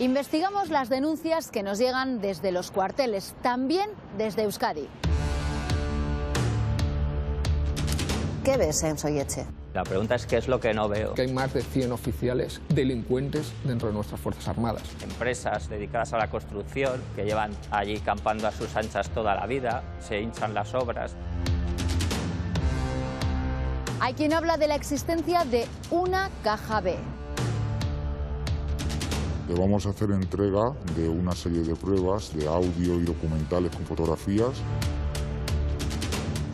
Investigamos las denuncias que nos llegan desde los cuarteles, también desde Euskadi. ¿Qué ves en Soietxe? La pregunta es qué es lo que no veo. Que hay más de 100 oficiales delincuentes dentro de nuestras Fuerzas Armadas. Empresas dedicadas a la construcción que llevan allí campando a sus anchas toda la vida, se hinchan las obras. Hay quien habla de la existencia de una caja B. Le vamos a hacer entrega de una serie de pruebas de audio y documentales con fotografías.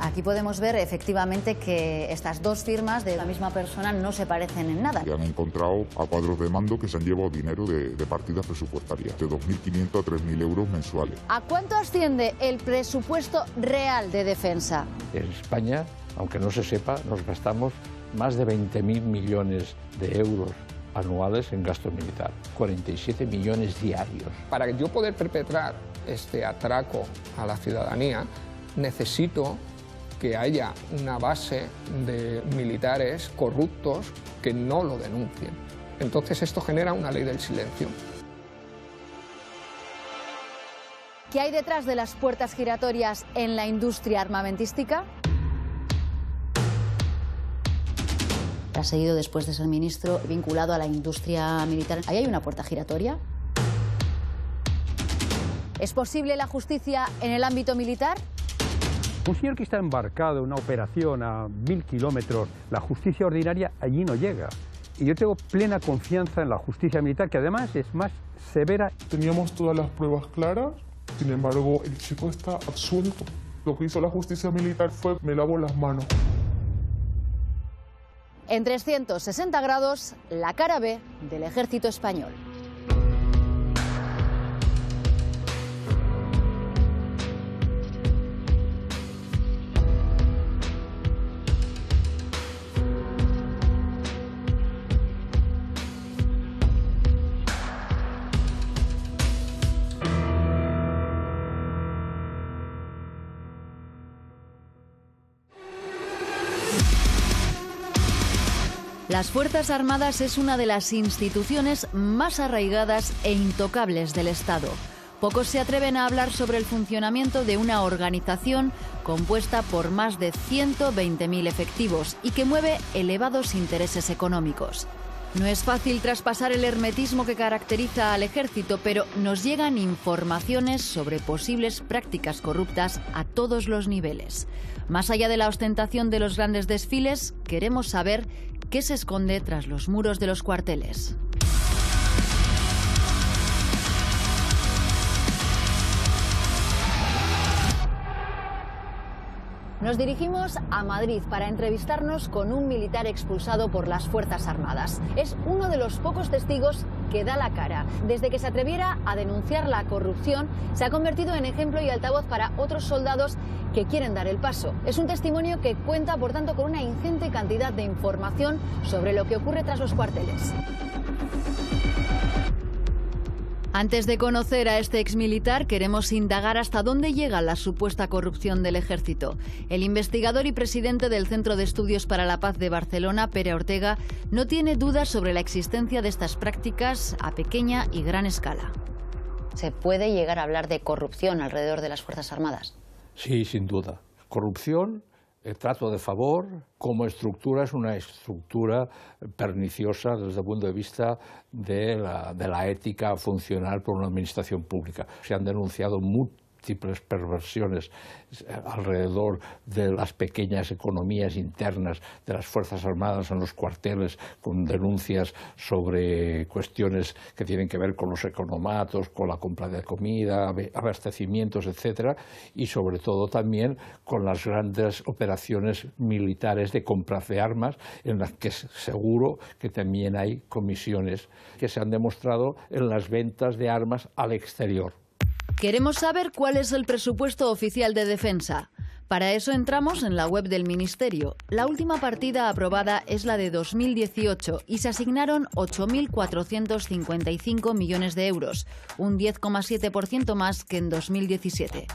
Aquí podemos ver efectivamente que estas dos firmas de la misma persona no se parecen en nada. Y han encontrado a cuadros de mando que se han llevado dinero de partidas presupuestarias, de 2.500 a 3.000 euros mensuales. ¿A cuánto asciende el presupuesto real de defensa? En España, aunque no se sepa, nos gastamos más de 20.000 millones de euros anuales en gasto militar, 47 millones diarios. Para yo poder perpetrar este atraco a la ciudadanía, necesito que haya una base de militares corruptos que no lo denuncien. Entonces esto genera una ley del silencio. ¿Qué hay detrás de las puertas giratorias en la industria armamentística? ¿Has seguido después de ser ministro vinculado a la industria militar? ¿Ahí hay una puerta giratoria? ¿Es posible la justicia en el ámbito militar? Un señor que está embarcado en una operación a 1000 kilómetros, la justicia ordinaria allí no llega. Y yo tengo plena confianza en la justicia militar, que además es más severa. Teníamos todas las pruebas claras, sin embargo, el chico está absuelto. Lo que hizo la justicia militar fue me lavo las manos. En 360 grados, la cara B del ejército español. Las Fuerzas Armadas es una de las instituciones más arraigadas e intocables del Estado. Pocos se atreven a hablar sobre el funcionamiento de una organización compuesta por más de 120.000 efectivos y que mueve elevados intereses económicos. No es fácil traspasar el hermetismo que caracteriza al ejército, pero nos llegan informaciones sobre posibles prácticas corruptas a todos los niveles. Más allá de la ostentación de los grandes desfiles, queremos saber qué se esconde tras los muros de los cuarteles. Nos dirigimos a Madrid para entrevistarnos con un militar expulsado por las Fuerzas Armadas. Es uno de los pocos testigos que da la cara. Desde que se atreviera a denunciar la corrupción, se ha convertido en ejemplo y altavoz para otros soldados que quieren dar el paso. Es un testimonio que cuenta, por tanto, con una ingente cantidad de información sobre lo que ocurre tras los cuarteles. Antes de conocer a este exmilitar, queremos indagar hasta dónde llega la supuesta corrupción del ejército. El investigador y presidente del Centro de Estudios para la Paz de Barcelona, Pere Ortega, no tiene dudas sobre la existencia de estas prácticas a pequeña y gran escala. ¿Se puede llegar a hablar de corrupción alrededor de las Fuerzas Armadas? Sí, sin duda. Corrupción, trato de favor, como estructura es una estructura perniciosa desde el punto de vista de la ética funcional por una administración pública. Se han denunciado múltiples perversiones alrededor de las pequeñas economías internas de las Fuerzas Armadas en los cuarteles, con denuncias sobre cuestiones que tienen que ver con los economatos, con la compra de comida, abastecimientos, etcétera, y sobre todo también con las grandes operaciones militares de compra de armas, en las que seguro que también hay comisiones que se han demostrado en las ventas de armas al exterior. Queremos saber cuál es el presupuesto oficial de defensa. Para eso entramos en la web del Ministerio. La última partida aprobada es la de 2018 y se asignaron 8.455 millones de euros, un 10,7% más que en 2017.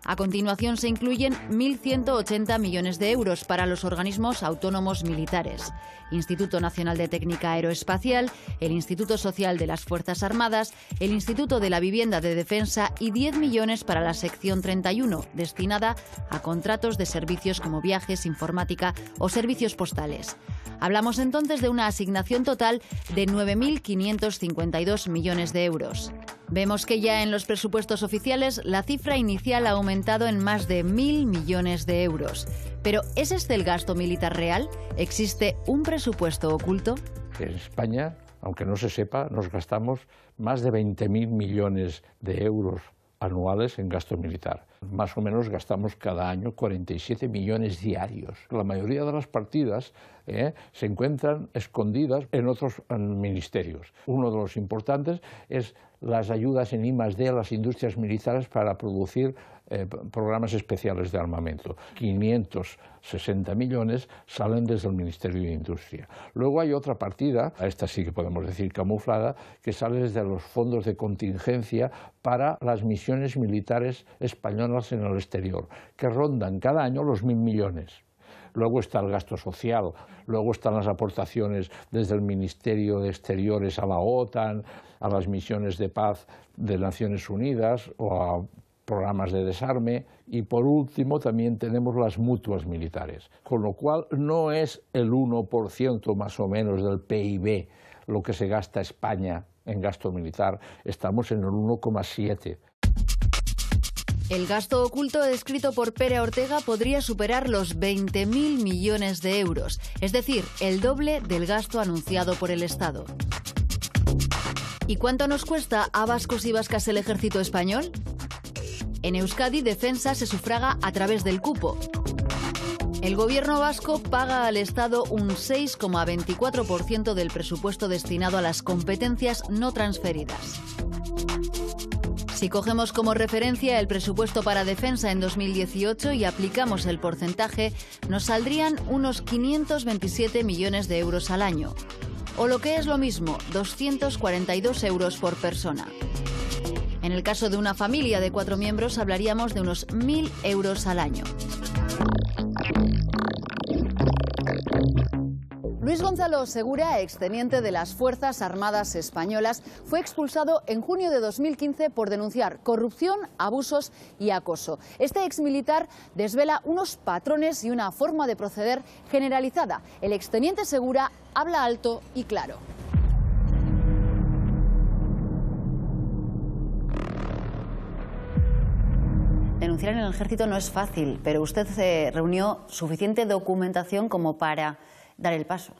A continuación se incluyen 1.180 millones de euros para los organismos autónomos militares, Instituto Nacional de Técnica Aeroespacial, el Instituto Social de las Fuerzas Armadas, el Instituto de la Vivienda de Defensa y 10 millones para la sección 31, destinada a contratos de servicios como viajes, informática o servicios postales. Hablamos entonces de una asignación total de 9.552 millones de euros. Vemos que ya en los presupuestos oficiales la cifra inicial ha aumentado en más de 1.000 millones de euros. Pero ¿es este el gasto militar real? ¿Existe un presupuesto oculto? En España, aunque no se sepa, nos gastamos más de 20.000 millones de euros anuales en gasto militar. Más o menos gastamos cada año 47 millones diarios. La mayoría de las partidas se encuentran escondidas en otros ministerios. Uno de los importantes es las ayudas en I+D a las industrias militares para producir programas especiales de armamento. 560 millones salen desde el Ministerio de Industria. Luego hay otra partida, esta sí que podemos decir camuflada, que sale desde los fondos de contingencia para las misiones militares españolas en el exterior, que rondan cada año los 1.000 millones. Luego está el gasto social, luego están las aportaciones desde el Ministerio de Exteriores a la OTAN, a las misiones de paz de Naciones Unidas o a programas de desarme, y por último también tenemos las mutuas militares, con lo cual no es el 1% más o menos del PIB lo que se gasta España en gasto militar, estamos en el 1,7%. El gasto oculto descrito por Pere Ortega podría superar los 20.000 millones de euros, es decir, el doble del gasto anunciado por el Estado. ¿Y cuánto nos cuesta a vascos y vascas el ejército español? En Euskadi, Defensa se sufraga a través del cupo. El gobierno vasco paga al Estado un 6,24% del presupuesto destinado a las competencias no transferidas. Si cogemos como referencia el presupuesto para defensa en 2018 y aplicamos el porcentaje, nos saldrían unos 527 millones de euros al año. O lo que es lo mismo, 242 euros por persona. En el caso de una familia de 4 miembros hablaríamos de unos 1.000 euros al año. Luis Gonzalo Segura, exteniente de las Fuerzas Armadas Españolas, fue expulsado en junio de 2015 por denunciar corrupción, abusos y acoso. Este exmilitar desvela unos patrones y una forma de proceder generalizada. El exteniente Segura habla alto y claro. Denunciar en el ejército no es fácil, pero usted reunió suficiente documentación como para dar el paso.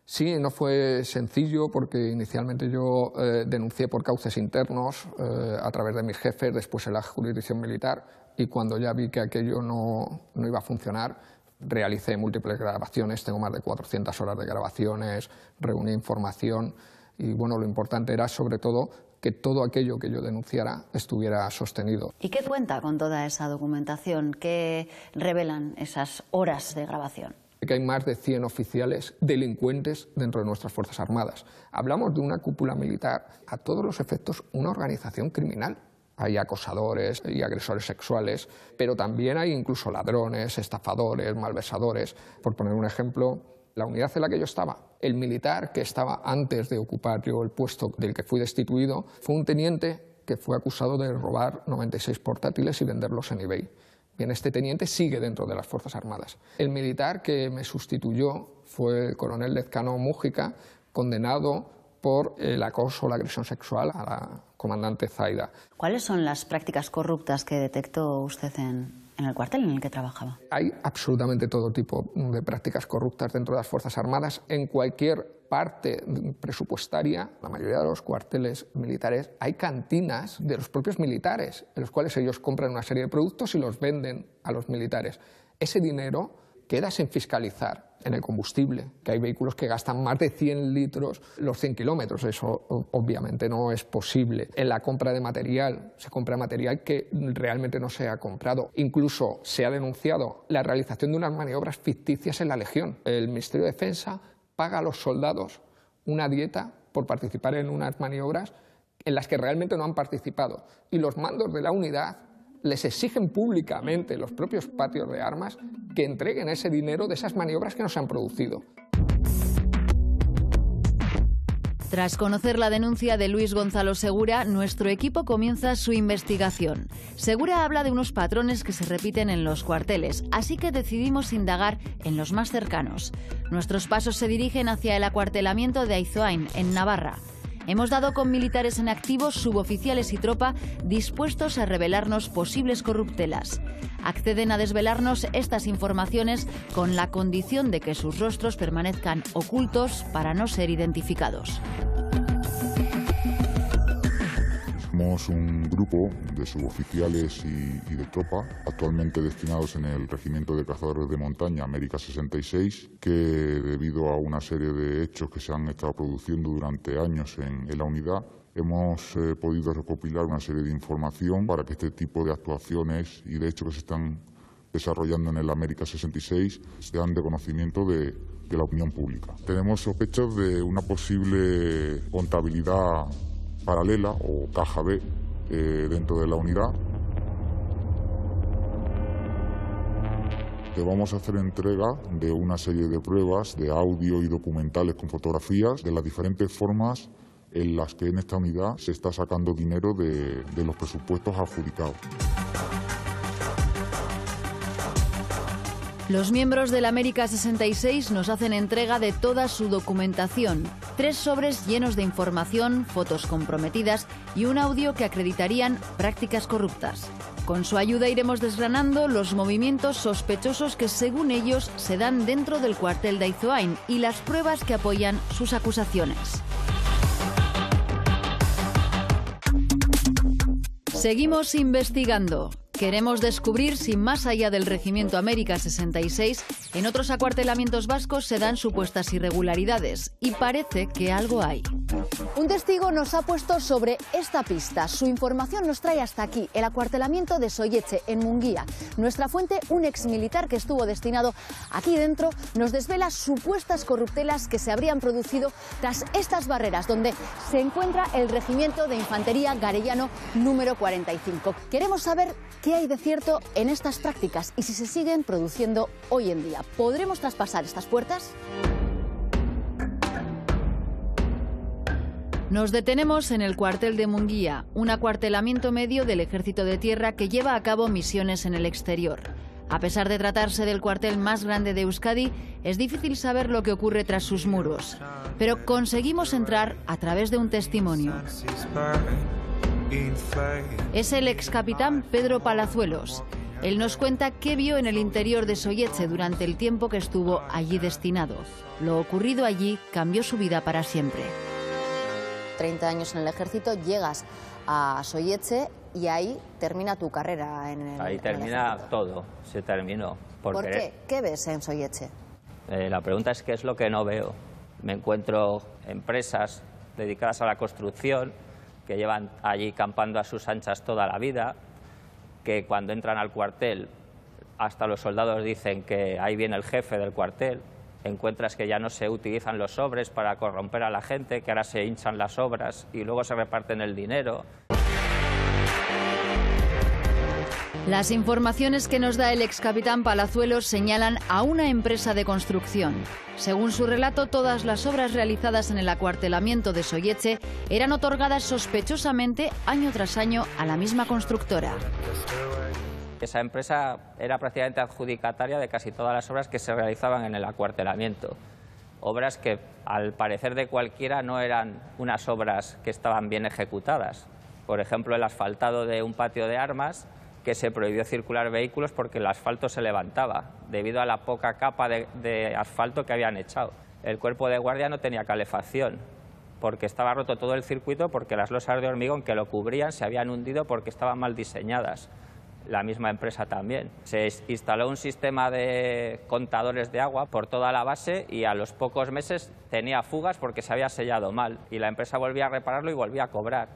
Sí, no fue sencillo porque inicialmente yo denuncié por cauces internos a través de mis jefes, después en la jurisdicción militar, y cuando ya vi que aquello no iba a funcionar, realicé múltiples grabaciones, tengo más de 400 horas de grabaciones, reuní información y bueno, lo importante era sobre todo que todo aquello que yo denunciara estuviera sostenido. ¿Y qué cuenta con toda esa documentación? ¿Qué revelan esas horas de grabación? Que hay más de 100 oficiales delincuentes dentro de nuestras Fuerzas Armadas. Hablamos de una cúpula militar, a todos los efectos, una organización criminal. Hay acosadores y agresores sexuales, pero también hay incluso ladrones, estafadores, malversadores. Por poner un ejemplo, la unidad en la que yo estaba, el militar que estaba antes de ocupar yo el puesto del que fui destituido, fue un teniente que fue acusado de robar 96 portátiles y venderlos en eBay. Bien, este teniente sigue dentro de las Fuerzas Armadas. El militar que me sustituyó fue el coronel Lezcano Mújica, condenado por el acoso o la agresión sexual a la comandante Zaida. ¿Cuáles son las prácticas corruptas que detectó usted en el cuartel en el que trabajaba? Hay absolutamente todo tipo de prácticas corruptas dentro de las Fuerzas Armadas. En cualquier parte presupuestaria, la mayoría de los cuarteles militares, hay cantinas de los propios militares, en los cuales ellos compran una serie de productos y los venden a los militares. Ese dinero queda sin fiscalizar en el combustible, que hay vehículos que gastan más de 100 litros los 100 kilómetros, eso obviamente no es posible. En la compra de material, se compra material que realmente no se ha comprado. Incluso se ha denunciado la realización de unas maniobras ficticias en la Legión. El Ministerio de Defensa paga a los soldados una dieta por participar en unas maniobras en las que realmente no han participado. Y los mandos de la unidad les exigen públicamente los propios patios de armas que entreguen ese dinero de esas maniobras que no se han producido. Tras conocer la denuncia de Luis Gonzalo Segura, nuestro equipo comienza su investigación. Segura habla de unos patrones que se repiten en los cuarteles, así que decidimos indagar en los más cercanos. Nuestros pasos se dirigen hacia el acuartelamiento de Aizoain, en Navarra. Hemos dado con militares en activo, suboficiales y tropa dispuestos a revelarnos posibles corruptelas. Acceden a desvelarnos estas informaciones con la condición de que sus rostros permanezcan ocultos para no ser identificados. Somos un grupo de suboficiales y de tropa, actualmente destinados en el Regimiento de Cazadores de Montaña América 66, que debido a una serie de hechos que se han estado produciendo durante años en la unidad, hemos podido recopilar una serie de información para que este tipo de actuaciones y de hechos que se están desarrollando en el América 66 sean de conocimiento de la opinión pública. Tenemos sospechas de una posible contabilidad paralela o caja B dentro de la unidad. Te vamos a hacer entrega de una serie de pruebas de audio y documentales con fotografías de las diferentes formas en las que en esta unidad se está sacando dinero de los presupuestos adjudicados. Los miembros del América 66 nos hacen entrega de toda su documentación. 3 sobres llenos de información, fotos comprometidas y un audio que acreditarían prácticas corruptas. Con su ayuda iremos desgranando los movimientos sospechosos que, según ellos, se dan dentro del cuartel de Aizoain y las pruebas que apoyan sus acusaciones. Seguimos investigando. Queremos descubrir si más allá del Regimiento América 66, en otros acuartelamientos vascos se dan supuestas irregularidades y parece que algo hay. Un testigo nos ha puesto sobre esta pista. Su información nos trae hasta aquí, el acuartelamiento de Soietxe, en Munguía. Nuestra fuente, un exmilitar que estuvo destinado aquí dentro, nos desvela supuestas corruptelas que se habrían producido tras estas barreras, donde se encuentra el Regimiento de Infantería Garellano número 45. Queremos saber qué hay de cierto en estas prácticas y si se siguen produciendo hoy en día. ¿Podremos traspasar estas puertas? Nos detenemos en el cuartel de Munguía, un acuartelamiento medio del Ejército de Tierra que lleva a cabo misiones en el exterior. A pesar de tratarse del cuartel más grande de Euskadi, es difícil saber lo que ocurre tras sus muros. Pero conseguimos entrar a través de un testimonio. Es el excapitán Pedro Palazuelos. Él nos cuenta qué vio en el interior de Soietxe durante el tiempo que estuvo allí destinado. Lo ocurrido allí cambió su vida para siempre. 30 años en el ejército, llegas a Soietxe y ahí termina tu carrera en el Ahí termina todo, se terminó. ¿Por qué? ¿Qué ves en Soietxe? La pregunta es qué es lo que no veo. Me encuentro empresas dedicadas a la construcción que llevan allí campando a sus anchas toda la vida, que cuando entran al cuartel hasta los soldados dicen que ahí viene el jefe del cuartel. Encuentras que ya no se utilizan los sobres para corromper a la gente, que ahora se hinchan las obras y luego se reparten el dinero. Las informaciones que nos da el excapitán Palazuelos señalan a una empresa de construcción. Según su relato, todas las obras realizadas en el acuartelamiento de Soietxe eran otorgadas sospechosamente año tras año a la misma constructora. Esa empresa era prácticamente adjudicataria de casi todas las obras que se realizaban en el acuartelamiento. Obras que, al parecer de cualquiera, no eran unas obras que estaban bien ejecutadas. Por ejemplo, el asfaltado de un patio de armas, que se prohibió circular vehículos porque el asfalto se levantaba, debido a la poca capa de asfalto que habían echado. El cuerpo de guardia no tenía calefacción, porque estaba roto todo el circuito, porque las losas de hormigón que lo cubrían se habían hundido porque estaban mal diseñadas. La misma empresa también. Se instaló un sistema de contadores de agua por toda la base y a los pocos meses tenía fugas porque se había sellado mal y la empresa volvía a repararlo y volvía a cobrar.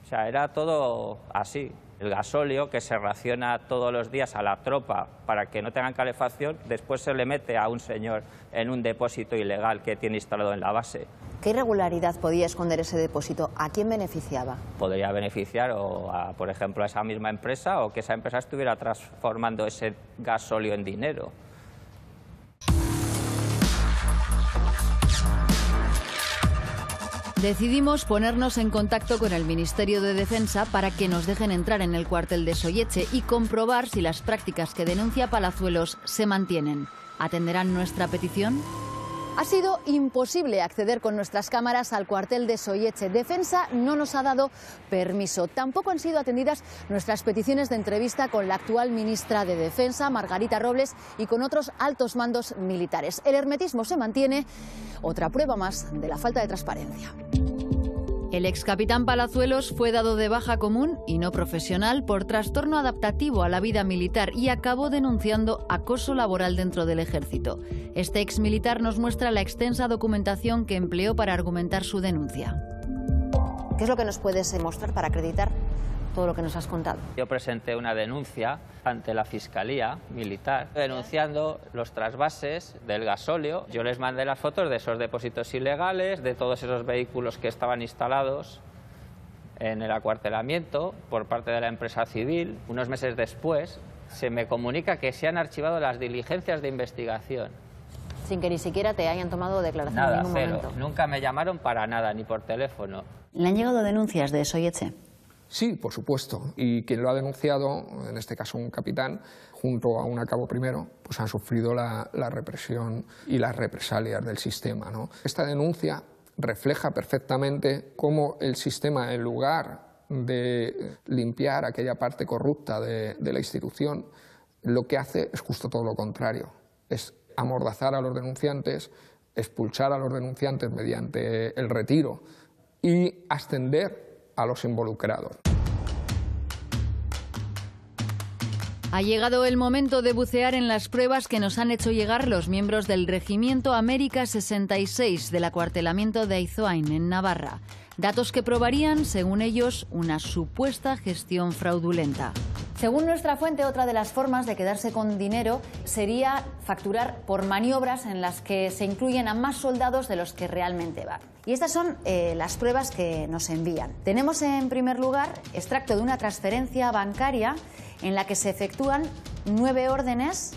O sea, era todo así. El gasóleo, que se raciona todos los días a la tropa para que no tengan calefacción, después se le mete a un señor en un depósito ilegal que tiene instalado en la base. ¿Qué irregularidad podía esconder ese depósito? ¿A quién beneficiaba? Podría beneficiar, por ejemplo, a esa misma empresa, o que esa empresa estuviera transformando ese gasóleo en dinero. Decidimos ponernos en contacto con el Ministerio de Defensa para que nos dejen entrar en el cuartel de Soyeche y comprobar si las prácticas que denuncia Palazuelos se mantienen. ¿Atenderán nuestra petición? Ha sido imposible acceder con nuestras cámaras al cuartel de Soyeche. Defensa no nos ha dado permiso. Tampoco han sido atendidas nuestras peticiones de entrevista con la actual ministra de Defensa, Margarita Robles, y con otros altos mandos militares. El hermetismo se mantiene, otra prueba más de la falta de transparencia. El excapitán Palazuelos fue dado de baja común y no profesional por trastorno adaptativo a la vida militar y acabó denunciando acoso laboral dentro del ejército. Este exmilitar nos muestra la extensa documentación que empleó para argumentar su denuncia. ¿Qué es lo que nos puedes mostrar para acreditar todo lo que nos has contado? Yo presenté una denuncia ante la Fiscalía Militar denunciando los trasvases del gasóleo. Yo les mandé las fotos de esos depósitos ilegales, de todos esos vehículos que estaban instalados en el acuartelamiento por parte de la empresa civil. Unos meses después se me comunica que se han archivado las diligencias de investigación. Sin que ni siquiera te hayan tomado declaración en ningún cero. momento. Nunca me llamaron para nada, ni por teléfono. ¿Le han llegado denuncias de Soyeche? Sí, por supuesto. Y quien lo ha denunciado, en este caso un capitán, junto a un cabo primero, pues han sufrido la represión y las represalias del sistema, ¿no? Esta denuncia refleja perfectamente cómo el sistema, en lugar de limpiar aquella parte corrupta de la institución, lo que hace es justo todo lo contrario. Es amordazar a los denunciantes, expulsar a los denunciantes mediante el retiro y ascender a los involucrados. Ha llegado el momento de bucear en las pruebas que nos han hecho llegar los miembros del Regimiento América 66 del acuartelamiento de Aizoain, en Navarra. Datos que probarían, según ellos, una supuesta gestión fraudulenta. Según nuestra fuente, otra de las formas de quedarse con dinero sería facturar por maniobras en las que se incluyen a más soldados de los que realmente van. Y estas son las pruebas que nos envían. Tenemos en primer lugar extracto de una transferencia bancaria en la que se efectúan 9 órdenes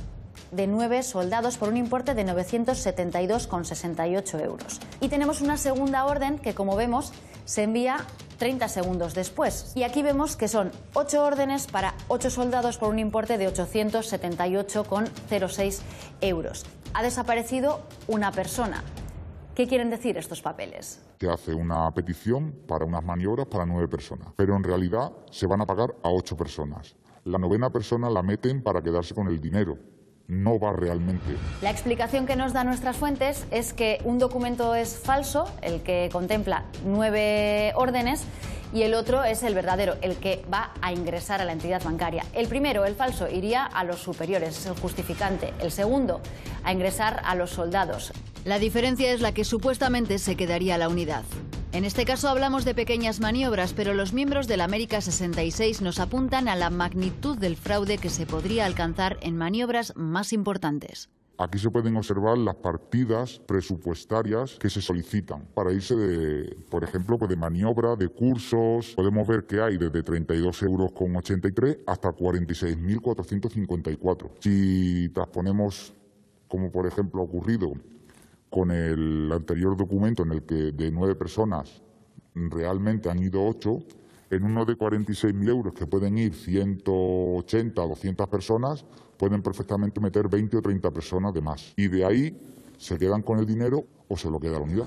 de 9 soldados por un importe de 972,68 euros. Y tenemos una segunda orden que, como vemos, se envía 30 segundos después. Y aquí vemos que son 8 órdenes para 8 soldados por un importe de 878,06 euros. Ha desaparecido una persona. ¿Qué quieren decir estos papeles? Se hace una petición para unas maniobras para 9 personas, pero en realidad se van a pagar a 8 personas. La 9ª persona la meten para quedarse con el dinero. No va realmente. La explicación que nos dan nuestras fuentes es que un documento es falso, el que contempla 9 órdenes, y el otro es el verdadero, el que va a ingresar a la entidad bancaria. El primero, el falso, iría a los superiores, es el justificante. El segundo, a ingresar a los soldados. La diferencia es la que supuestamente se quedaría la unidad. En este caso hablamos de pequeñas maniobras, pero los miembros del América 66 nos apuntan a la magnitud del fraude que se podría alcanzar en maniobras más importantes. Aquí se pueden observar las partidas presupuestarias que se solicitan para irse por ejemplo, de maniobra, de cursos. Podemos ver que hay desde 32,83 € hasta 46.454. Si transponemos, como por ejemplo ha ocurrido con el anterior documento en el que de 9 personas realmente han ido 8, en uno de 46.000 euros que pueden ir 180 o 200 personas, pueden perfectamente meter 20 o 30 personas de más. Y de ahí se quedan con el dinero o se lo queda la unidad.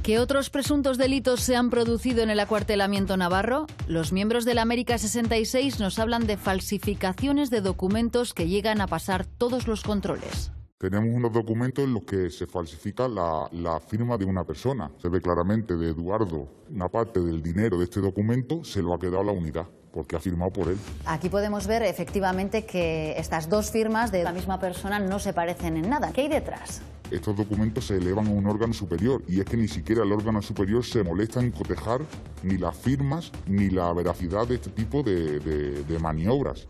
¿Qué otros presuntos delitos se han producido en el acuartelamiento navarro? Los miembros del América 66 nos hablan de falsificaciones de documentos que llegan a pasar todos los controles. Tenemos unos documentos en los que se falsifica la firma de una persona. Se ve claramente de Eduardo una parte del dinero de este documento se lo ha quedado la unidad, porque ha firmado por él. Aquí podemos ver efectivamente que estas dos firmas de la misma persona no se parecen en nada. ¿Qué hay detrás? estos documentos se elevan a un órgano superior, y es que ni siquiera el órgano superior se molesta en cotejar ni las firmas ni la veracidad de este tipo de maniobras.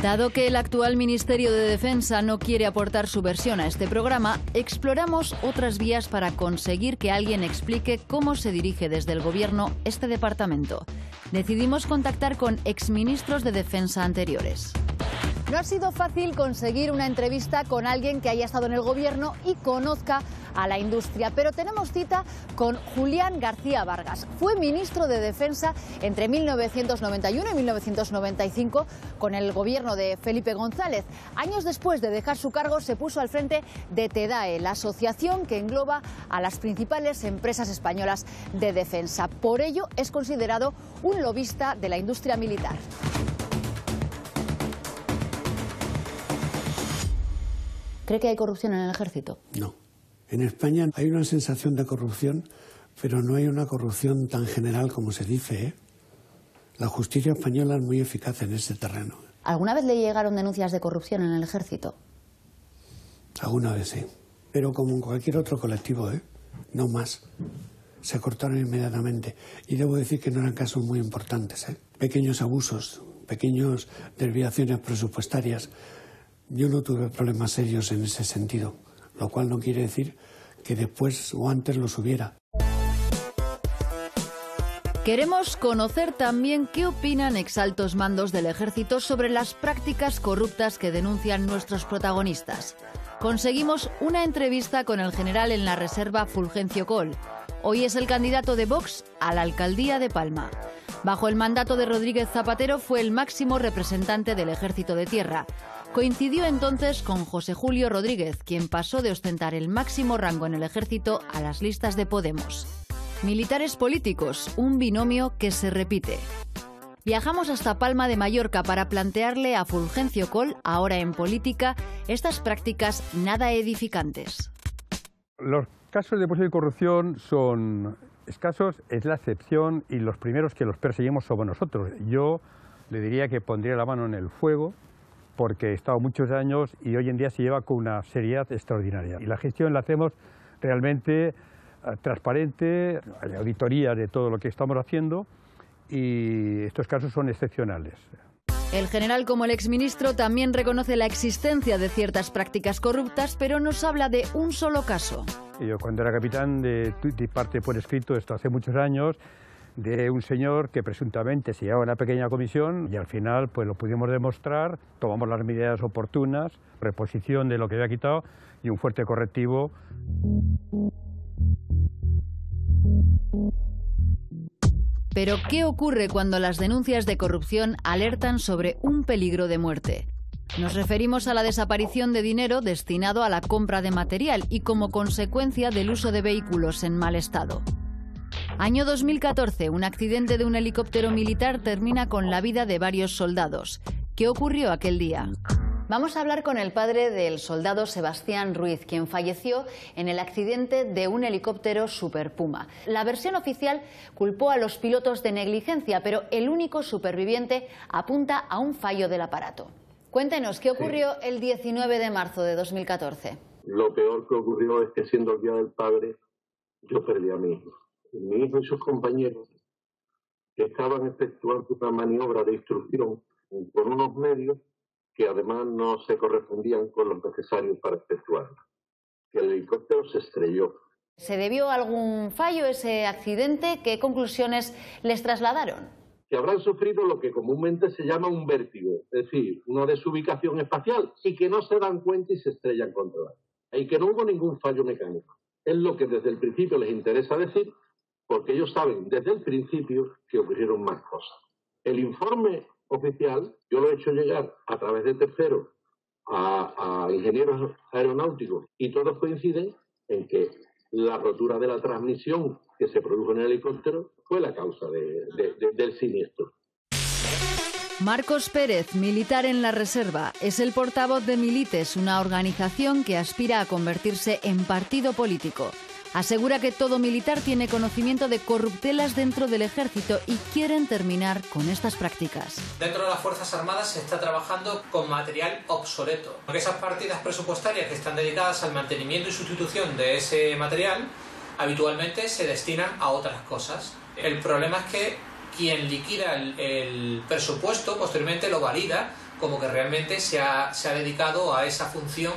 Dado que el actual Ministerio de Defensa no quiere aportar su versión a este programa, exploramos otras vías para conseguir que alguien explique cómo se dirige desde el Gobierno este departamento. Decidimos contactar con exministros de Defensa anteriores. No ha sido fácil conseguir una entrevista con alguien que haya estado en el Gobierno y conozca a la industria, pero tenemos cita con Julián García Vargas. Fue ministro de Defensa entre 1991 y 1995 con el gobierno de Felipe González. Años después de dejar su cargo se puso al frente de TEDAE, la asociación que engloba a las principales empresas españolas de defensa. Por ello es considerado un lobista de la industria militar. ¿Cree que hay corrupción en el ejército? No. En España hay una sensación de corrupción, pero no hay una corrupción tan general como se dice, ¿eh? La justicia española es muy eficaz en ese terreno. ¿Alguna vez le llegaron denuncias de corrupción en el ejército? Alguna vez sí, pero como en cualquier otro colectivo, ¿eh? No más. Se cortaron inmediatamente. Y debo decir que no eran casos muy importantes, ¿eh? Pequeños abusos, pequeñas desviaciones presupuestarias. Yo no tuve problemas serios en ese sentido, lo cual no quiere decir que después o antes los hubiera. Queremos conocer también qué opinan exaltos mandos del ejército sobre las prácticas corruptas que denuncian nuestros protagonistas. Conseguimos una entrevista con el general en la reserva Fulgencio Coll. Hoy es el candidato de Vox a la alcaldía de Palma. Bajo el mandato de Rodríguez Zapatero fue el máximo representante del Ejército de Tierra. Coincidió entonces con José Julio Rodríguez, quien pasó de ostentar el máximo rango en el ejército a las listas de Podemos. Militares políticos, un binomio que se repite. Viajamos hasta Palma de Mallorca para plantearle a Fulgencio Coll, ahora en política, estas prácticas nada edificantes. Los casos de posible corrupción son escasos, es la excepción, y los primeros que los perseguimos somos nosotros. Yo le diría que pondría la mano en el fuego, porque he estado muchos años y hoy en día se lleva con una seriedad extraordinaria. Y la gestión la hacemos realmente transparente, hay auditoría de todo lo que estamos haciendo y estos casos son excepcionales. El general, como el exministro, también reconoce la existencia de ciertas prácticas corruptas, pero nos habla de un solo caso. Yo cuando era capitán de parte por escrito, esto hace muchos años, de un señor que presuntamente se llevaba una pequeña comisión y al final pues lo pudimos demostrar, tomamos las medidas oportunas, reposición de lo que había quitado y un fuerte correctivo. Pero ¿qué ocurre cuando las denuncias de corrupción alertan sobre un peligro de muerte? Nos referimos a la desaparición de dinero destinado a la compra de material y como consecuencia del uso de vehículos en mal estado. Año 2014, un accidente de un helicóptero militar termina con la vida de varios soldados. ¿Qué ocurrió aquel día? Vamos a hablar con el padre del soldado Sebastián Ruiz, quien falleció en el accidente de un helicóptero Super Puma. La versión oficial culpó a los pilotos de negligencia, pero el único superviviente apunta a un fallo del aparato. Cuéntenos, ¿qué ocurrió el 19 de marzo de 2014? Lo peor que ocurrió es que, siendo el Día del Padre, yo perdí a mi hijo. Mi hijo y sus compañeros estaban efectuando una maniobra de instrucción con unos medios que además no se correspondían con los necesarios para efectuarla. El helicóptero se estrelló. ¿Se debió a algún fallo ese accidente? ¿Qué conclusiones les trasladaron? Que habrán sufrido lo que comúnmente se llama un vértigo, es decir, una desubicación espacial, y que no se dan cuenta y se estrellan contra la. Y que no hubo ningún fallo mecánico. Es lo que desde el principio les interesa decir, porque ellos saben desde el principio que ocurrieron más cosas. El informe oficial yo lo he hecho llegar a través de terceros a ingenieros aeronáuticos y todos coinciden en que la rotura de la transmisión que se produjo en el helicóptero fue la causa del siniestro. Marcos Pérez, militar en la reserva, es el portavoz de Milites, una organización que aspira a convertirse en partido político. Asegura que todo militar tiene conocimiento de corruptelas dentro del ejército y quieren terminar con estas prácticas. Dentro de las Fuerzas Armadas se está trabajando con material obsoleto, porque esas partidas presupuestarias que están dedicadas al mantenimiento y sustitución de ese material habitualmente se destinan a otras cosas. El problema es que quien liquida el presupuesto posteriormente lo valida como que realmente se ha dedicado a esa función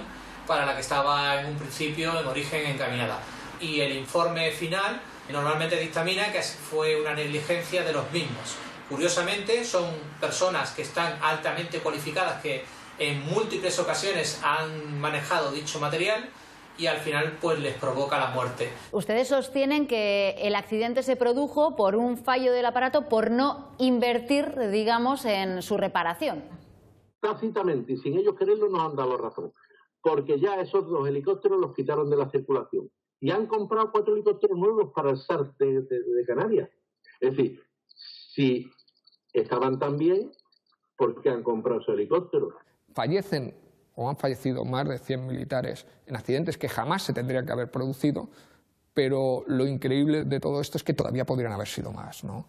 para la que estaba en un principio, en origen, encaminada. Y el informe final normalmente dictamina que fue una negligencia de los mismos. Curiosamente, son personas que están altamente cualificadas, que en múltiples ocasiones han manejado dicho material y al final pues les provoca la muerte. Ustedes sostienen que el accidente se produjo por un fallo del aparato, por no invertir, digamos, en su reparación. Tácitamente y sin ellos quererlo nos han dado razón, porque ya esos 2 helicópteros los quitaron de la circulación y han comprado 4 helicópteros nuevos para el SAR de Canarias. Es decir, si estaban tan bien, ¿por qué han comprado esos helicópteros? Fallecen o han fallecido más de 100 militares en accidentes que jamás se tendrían que haber producido, pero lo increíble de todo esto es que todavía podrían haber sido más, ¿no?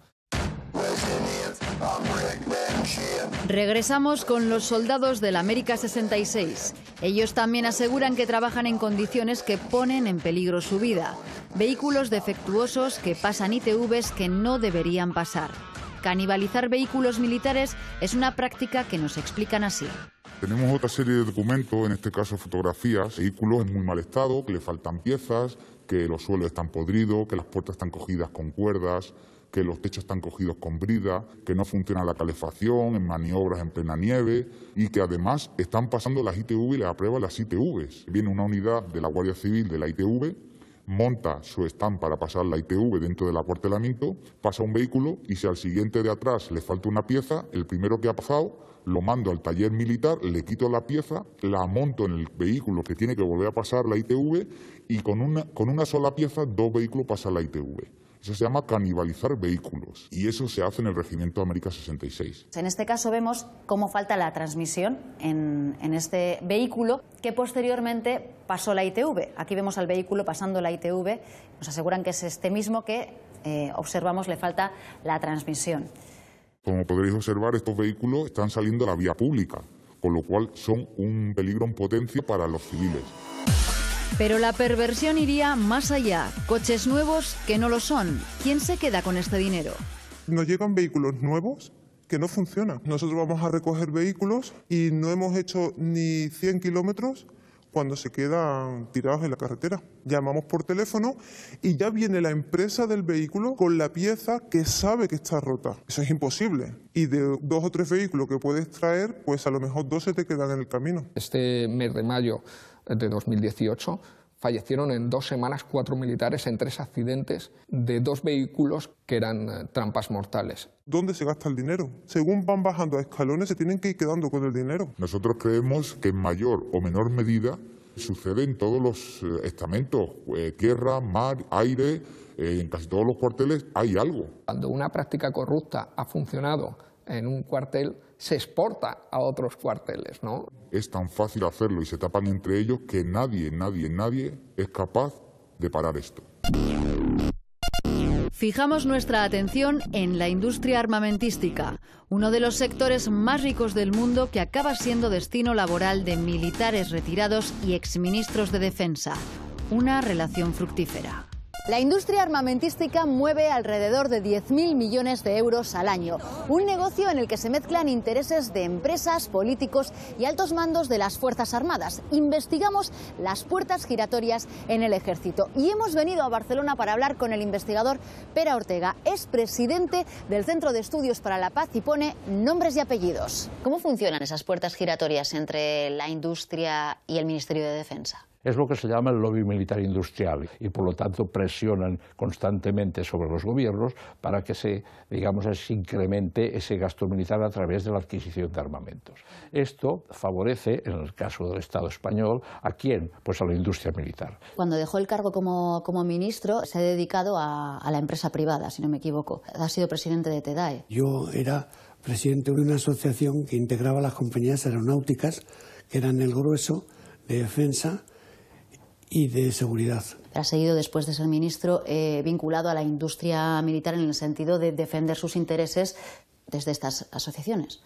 Regresamos con los soldados del América 66. Ellos también aseguran que trabajan en condiciones que ponen en peligro su vida. Vehículos defectuosos que pasan ITVs que no deberían pasar. Canibalizar vehículos militares es una práctica que nos explican así. Tenemos otra serie de documentos, en este caso fotografías, vehículos en muy mal estado, que le faltan piezas, que los suelos están podridos, que las puertas están cogidas con cuerdas, que los techos están cogidos con brida, que no funciona la calefacción, en maniobras en plena nieve y que además están pasando las ITV y les aprueban las ITVs. Viene una unidad de la Guardia Civil de la ITV, monta su stand para pasar la ITV dentro del acuartelamiento, pasa un vehículo y si al siguiente de atrás le falta una pieza, el primero que ha pasado lo mando al taller militar, le quito la pieza, la monto en el vehículo que tiene que volver a pasar la ITV y con una sola pieza 2 vehículos pasan la ITV. Eso se llama canibalizar vehículos y eso se hace en el Regimiento América 66. En este caso vemos cómo falta la transmisión en este vehículo que posteriormente pasó la ITV. Aquí vemos al vehículo pasando la ITV, nos aseguran que es este mismo que observamos le falta la transmisión. Como podréis observar, estos vehículos están saliendo a la vía pública, con lo cual son un peligro en potencia para los civiles. Pero la perversión iría más allá. Coches nuevos que no lo son. ¿Quién se queda con este dinero? Nos llegan vehículos nuevos que no funcionan. Nosotros vamos a recoger vehículos y no hemos hecho ni 100 kilómetros cuando se quedan tirados en la carretera. Llamamos por teléfono y ya viene la empresa del vehículo con la pieza que sabe que está rota. Eso es imposible. Y de 2 o 3 vehículos que puedes traer, pues a lo mejor 2 se te quedan en el camino. Este mes de mayo de 2018 fallecieron en 2 semanas 4 militares en 3 accidentes de 2 vehículos que eran trampas mortales. ¿Dónde se gasta el dinero? Según van bajando a escalones se tienen que ir quedando con el dinero. Nosotros creemos que en mayor o menor medida sucede en todos los estamentos, tierra, mar, aire, en casi todos los cuarteles hay algo. Cuando una práctica corrupta ha funcionado en un cuartel, se exporta a otros cuarteles, ¿no? Es tan fácil hacerlo y se tapan entre ellos que nadie es capaz de parar esto. Fijamos nuestra atención en la industria armamentística, uno de los sectores más ricos del mundo que acaba siendo destino laboral de militares retirados y exministros de defensa. Una relación fructífera. La industria armamentística mueve alrededor de 10.000 millones de euros al año. Un negocio en el que se mezclan intereses de empresas, políticos y altos mandos de las Fuerzas Armadas. Investigamos las puertas giratorias en el Ejército. Y hemos venido a Barcelona para hablar con el investigador Pere Ortega. Es presidente del Centro de Estudios para la Paz y pone nombres y apellidos. ¿Cómo funcionan esas puertas giratorias entre la industria y el Ministerio de Defensa? Es lo que se llama el lobby militar industrial y por lo tanto presionan constantemente sobre los gobiernos para que se incremente ese gasto militar a través de la adquisición de armamentos. Esto favorece, en el caso del Estado español, ¿a quién? Pues a la industria militar. Cuando dejó el cargo como ministro se ha dedicado a la empresa privada, si no me equivoco. Ha sido presidente de TEDAE. Yo era presidente de una asociación que integraba las compañías aeronáuticas, que eran el grueso de defensa y de seguridad. ha seguido después de ser ministro vinculado a la industria militar en el sentido de defender sus intereses desde estas asociaciones.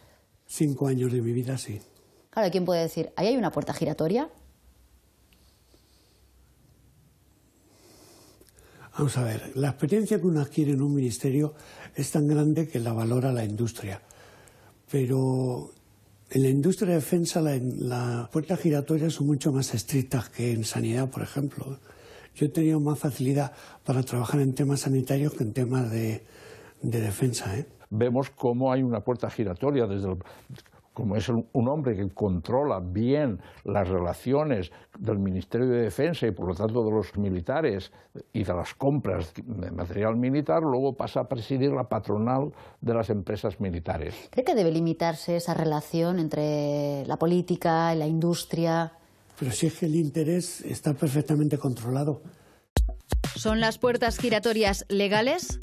5 años de mi vida, sí. Claro, ¿quién puede decir, ahí hay una puerta giratoria? Vamos a ver, la experiencia que uno adquiere en un ministerio es tan grande que la valora la industria. Pero en la industria de defensa las puertas giratorias son mucho más estrictas que en sanidad, por ejemplo. Yo he tenido más facilidad para trabajar en temas sanitarios que en temas de defensa, ¿eh? Vemos cómo hay una puerta giratoria como es un hombre que controla bien las relaciones del Ministerio de Defensa y por lo tanto de los militares y de las compras de material militar, luego pasa a presidir la patronal de las empresas militares. ¿Cree que debe limitarse esa relación entre la política y la industria? Pero si es que el interés está perfectamente controlado. ¿Son las puertas giratorias legales?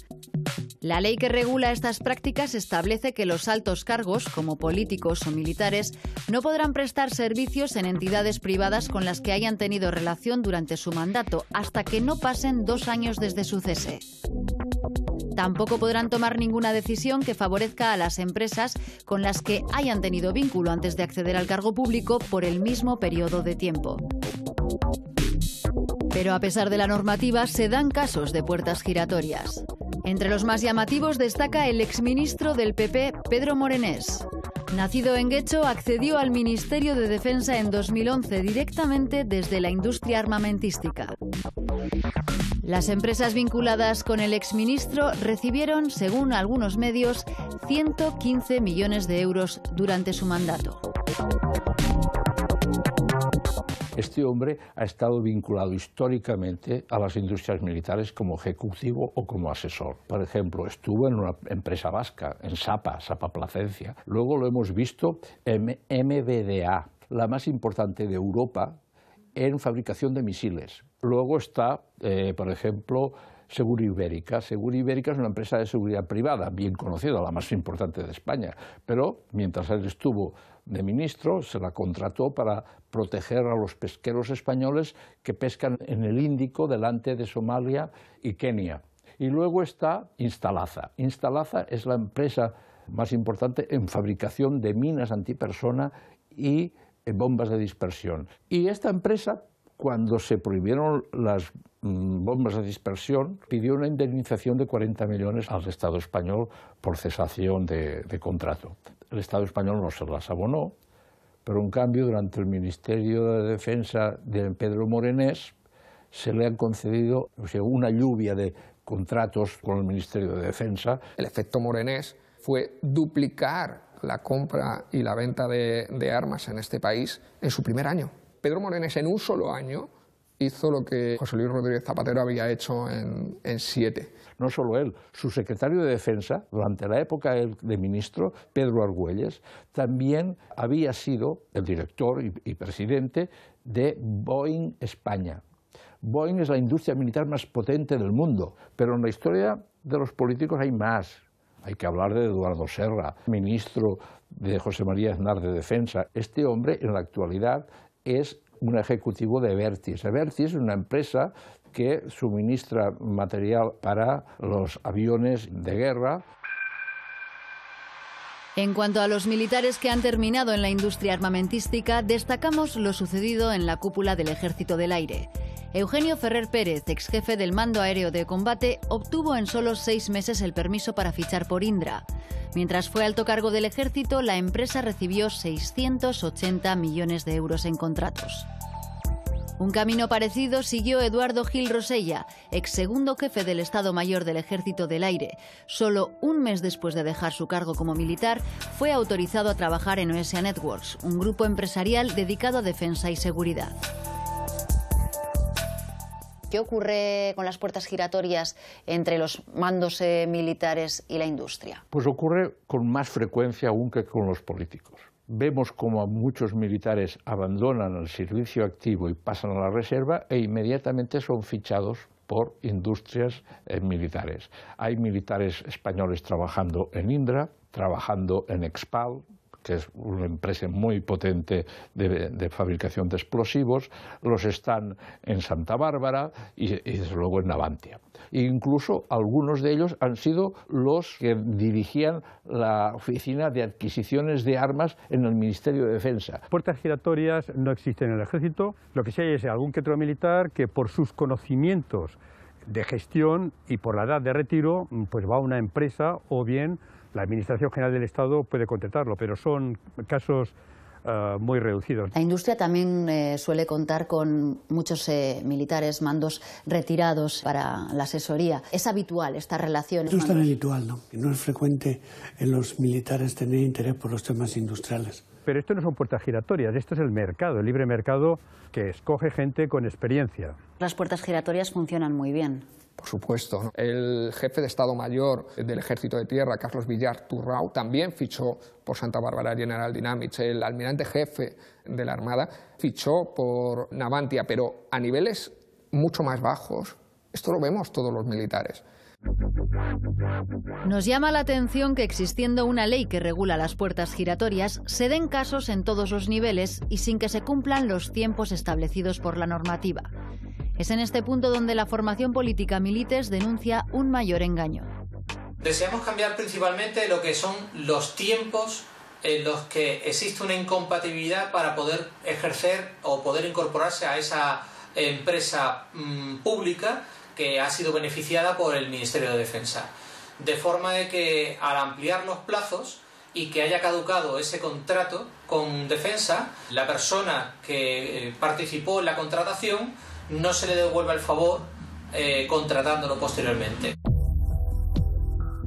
La ley que regula estas prácticas establece que los altos cargos, como políticos o militares, no podrán prestar servicios en entidades privadas con las que hayan tenido relación durante su mandato, hasta que no pasen 2 años desde su cese. Tampoco podrán tomar ninguna decisión que favorezca a las empresas con las que hayan tenido vínculo antes de acceder al cargo público por el mismo periodo de tiempo. Pero a pesar de la normativa, se dan casos de puertas giratorias. Entre los más llamativos destaca el exministro del PP, Pedro Morenés. Nacido en Guecho, accedió al Ministerio de Defensa en 2011 directamente desde la industria armamentística. Las empresas vinculadas con el exministro recibieron, según algunos medios, 115 millones de euros durante su mandato. Este hombre ha estado vinculado históricamente a las industrias militares como ejecutivo o como asesor. Por ejemplo, estuvo en una empresa vasca, en Sapa Placencia. Luego lo hemos visto en MBDA, la más importante de Europa en fabricación de misiles. Luego está, por ejemplo, Seguro Ibérica. Seguro Ibérica es una empresa de seguridad privada, bien conocida, la más importante de España. Pero mientras él estuvo de ministro, se la contrató para proteger a los pesqueros españoles que pescan en el Índico delante de Somalia y Kenia. Y luego está Instalaza. Instalaza es la empresa más importante en fabricación de minas antipersona y bombas de dispersión. Y esta empresa, cuando se prohibieron las bombas de dispersión, pidió una indemnización de 40 millones al Estado español por cesación de contrato. El Estado español no se las abonó, pero en cambio durante el Ministerio de Defensa de Pedro Morenés se le han concedido una lluvia de contratos con el Ministerio de Defensa. El efecto Morenés fue duplicar la compra y la venta de armas en este país en su primer año. Pedro Morenés en un solo año hizo lo que José Luis Rodríguez Zapatero había hecho en 7. No solo él, su secretario de Defensa, durante la época de ministro, Pedro Argüelles, también había sido el director y presidente de Boeing España. Boeing es la industria militar más potente del mundo, pero en la historia de los políticos hay más. Hay que hablar de Eduardo Serra, ministro de José María Aznar de Defensa. Este hombre, en la actualidad, es un ejecutivo de Abertis. Abertis es una empresa que suministra material para los aviones de guerra. En cuanto a los militares que han terminado en la industria armamentística, destacamos lo sucedido en la cúpula del Ejército del Aire. Eugenio Ferrer Pérez, ex jefe del Mando Aéreo de Combate, obtuvo en solo 6 meses el permiso para fichar por Indra. Mientras fue alto cargo del Ejército, la empresa recibió 680 millones de euros en contratos. Un camino parecido siguió Eduardo Gil Rosella, ex segundo jefe del Estado Mayor del Ejército del Aire. Solo un mes después de dejar su cargo como militar, fue autorizado a trabajar en OSA Networks, un grupo empresarial dedicado a defensa y seguridad. ¿Qué ocurre con las puertas giratorias entre los mandos militares y la industria? Pues ocurre con más frecuencia aún que con los políticos. Vemos como muchos militares abandonan el servicio activo y pasan a la reserva e inmediatamente son fichados por industrias militares. Hay militares españoles trabajando en Indra, trabajando en Expal, que es una empresa muy potente de fabricación de explosivos, los están en Santa Bárbara y desde luego en Navantia. E incluso algunos de ellos han sido los que dirigían la oficina de adquisiciones de armas en el Ministerio de Defensa. Puertas giratorias no existen en el Ejército, lo que sí hay es algún que otro militar que por sus conocimientos de gestión y por la edad de retiro, pues va a una empresa o bien la Administración General del Estado puede contratarlo, pero son casos muy reducidos. La industria también suele contar con muchos militares, mandos retirados para la asesoría. ¿Es habitual esta relación? No es tan habitual, ¿no? No es frecuente en los militares tener interés por los temas industriales. Pero esto no son puertas giratorias, esto es el mercado, el libre mercado que escoge gente con experiencia. Las puertas giratorias funcionan muy bien. Por supuesto, ¿no? El jefe de Estado Mayor del Ejército de Tierra, Carlos Villar Turrau, también fichó por Santa Bárbara General Dynamics. El almirante jefe de la Armada fichó por Navantia, pero a niveles mucho más bajos. Esto lo vemos todos los militares. Nos llama la atención que existiendo una ley que regula las puertas giratorias, se den casos en todos los niveles y sin que se cumplan los tiempos establecidos por la normativa. Es en este punto donde la formación política Milites denuncia un mayor engaño. Deseamos cambiar principalmente lo que son los tiempos en los que existe una incompatibilidad para poder ejercer o poder incorporarse a esa empresa pública que ha sido beneficiada por el Ministerio de Defensa. De forma de que al ampliar los plazos y que haya caducado ese contrato con Defensa, la persona que participó en la contratación no se le devuelva el favor contratándolo posteriormente.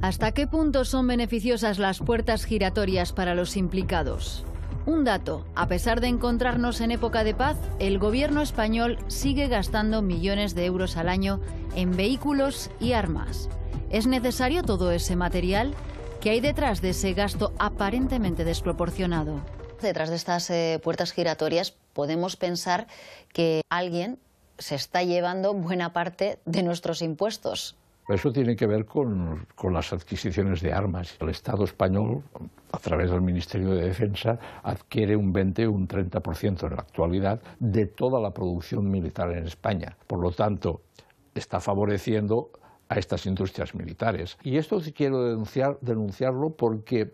¿Hasta qué punto son beneficiosas las puertas giratorias para los implicados? Un dato, a pesar de encontrarnos en época de paz, el gobierno español sigue gastando millones de euros al año en vehículos y armas. ¿Es necesario todo ese material? ¿Qué hay detrás de ese gasto aparentemente desproporcionado? Detrás de estas puertas giratorias podemos pensar que alguien se está llevando buena parte de nuestros impuestos. Eso tiene que ver con las adquisiciones de armas. El Estado español, a través del Ministerio de Defensa, adquiere un 20 o un 30% en la actualidad de toda la producción militar en España. Por lo tanto, está favoreciendo a estas industrias militares. Y esto quiero denunciarlo porque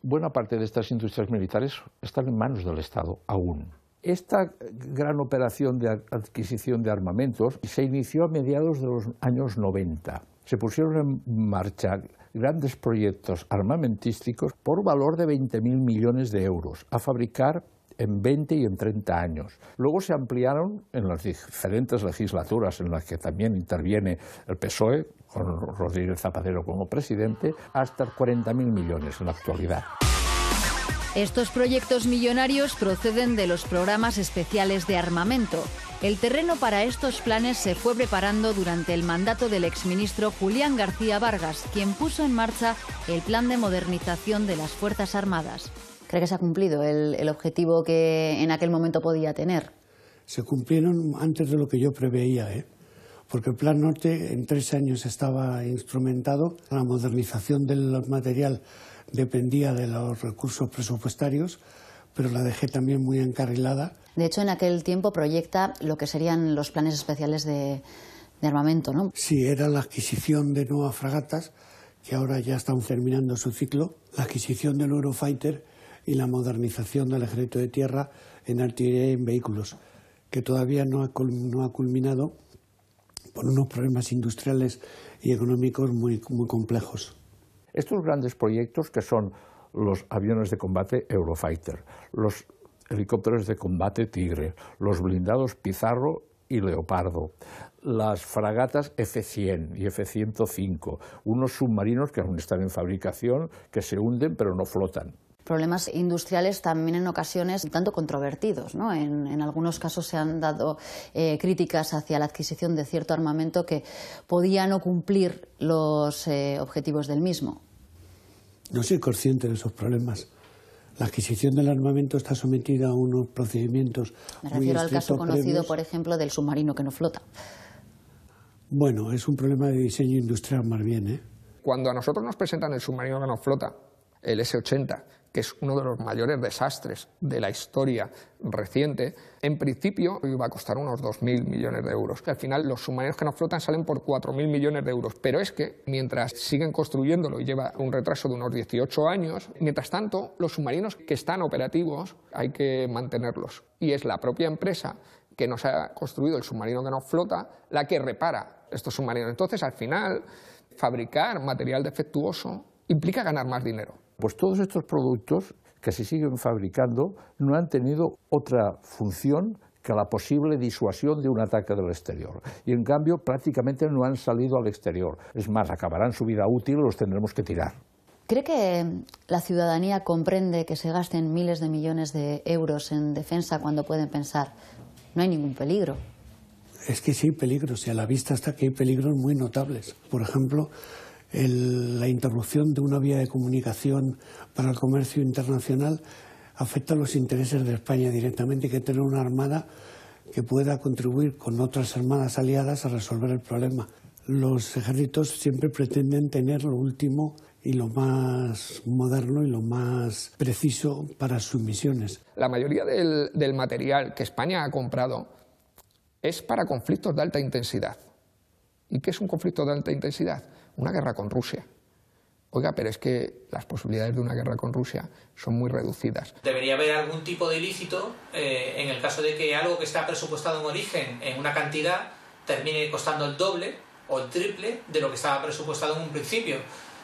buena parte de estas industrias militares están en manos del Estado aún. Esta gran operación de adquisición de armamentos se inició a mediados de los años 90. Se pusieron en marcha grandes proyectos armamentísticos por valor de 20.000 millones de euros a fabricar en 20 y en 30 años. Luego se ampliaron en las diferentes legislaturas en las que también interviene el PSOE, con Rodríguez Zapatero como presidente, hasta 40.000 millones en la actualidad. Estos proyectos millonarios proceden de los programas especiales de armamento. El terreno para estos planes se fue preparando durante el mandato del exministro Julián García Vargas, quien puso en marcha el plan de modernización de las Fuerzas Armadas. ¿Cree que se ha cumplido el objetivo que en aquel momento podía tener? Se cumplieron antes de lo que yo preveía, porque el Plan Norte en 3 años estaba instrumentado. La modernización del material dependía de los recursos presupuestarios, pero la dejé también muy encarrilada. De hecho, en aquel tiempo proyecta lo que serían los planes especiales de armamento, ¿no? Sí, era la adquisición de nuevas fragatas, que ahora ya están terminando su ciclo, la adquisición del Eurofighter y la modernización del Ejército de Tierra en artillería y en vehículos, que todavía no ha culminado por unos problemas industriales y económicos muy complejos. Estos grandes proyectos, que son los aviones de combate Eurofighter, los helicópteros de combate Tigre, los blindados Pizarro y Leopardo, las fragatas F-100 y F-105, unos submarinos que aún están en fabricación, que se hunden pero no flotan. Problemas industriales también en ocasiones un tanto controvertidos, ¿no? En algunos casos se han dado críticas hacia la adquisición de cierto armamento que podía no cumplir los objetivos del mismo. No soy consciente de esos problemas. La adquisición del armamento está sometida a unos procedimientos muy estrictos. Me refiero al caso conocido, previos, por ejemplo, del submarino que no flota. Bueno, es un problema de diseño industrial más bien, Cuando a nosotros nos presentan el submarino que no flota, el S-80, que es uno de los mayores desastres de la historia reciente, en principio iba a costar unos 2.000 millones de euros. Que al final los submarinos que nos flotan salen por 4.000 millones de euros. Pero es que mientras siguen construyéndolo y lleva un retraso de unos 18 años, mientras tanto los submarinos que están operativos hay que mantenerlos. Y es la propia empresa que nos ha construido el submarino que nos flota la que repara estos submarinos. Entonces, al final, fabricar material defectuoso implica ganar más dinero. Pues todos estos productos que se siguen fabricando no han tenido otra función que la posible disuasión de un ataque del exterior. Y en cambio prácticamente no han salido al exterior. Es más, acabarán su vida útil y los tendremos que tirar. ¿Cree que la ciudadanía comprende que se gasten miles de millones de euros en defensa cuando pueden pensar no hay ningún peligro? Es que sí hay peligros y a la vista está que hay peligros muy notables. Por ejemplo, la interrupción de una vía de comunicación para el comercio internacional afecta a los intereses de España directamente. Hay que tener una armada que pueda contribuir con otras armadas aliadas a resolver el problema. Los ejércitos siempre pretenden tener lo último y lo más moderno y lo más preciso para sus misiones. La mayoría del material que España ha comprado es para conflictos de alta intensidad. ¿Y qué es un conflicto de alta intensidad? Una guerra con Rusia. Oiga, pero es que las posibilidades de una guerra con Rusia son muy reducidas. Debería haber algún tipo de ilícito en el caso de que algo que está presupuestado en origen en una cantidad termine costando el doble o el triple de lo que estaba presupuestado en un principio.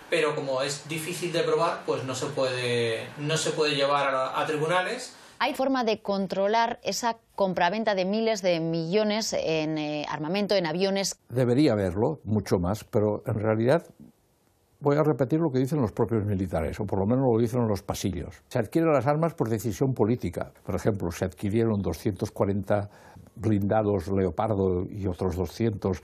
Pero como es difícil de probar, pues no se puede llevar a tribunales. ¿Hay forma de controlar esa compraventa de miles de millones en armamento, en aviones? Debería haberlo, mucho más, pero en realidad voy a repetir lo que dicen los propios militares, o por lo menos lo dicen en los pasillos. Se adquieren las armas por decisión política. Por ejemplo, se adquirieron 240 blindados Leopardo y otros 200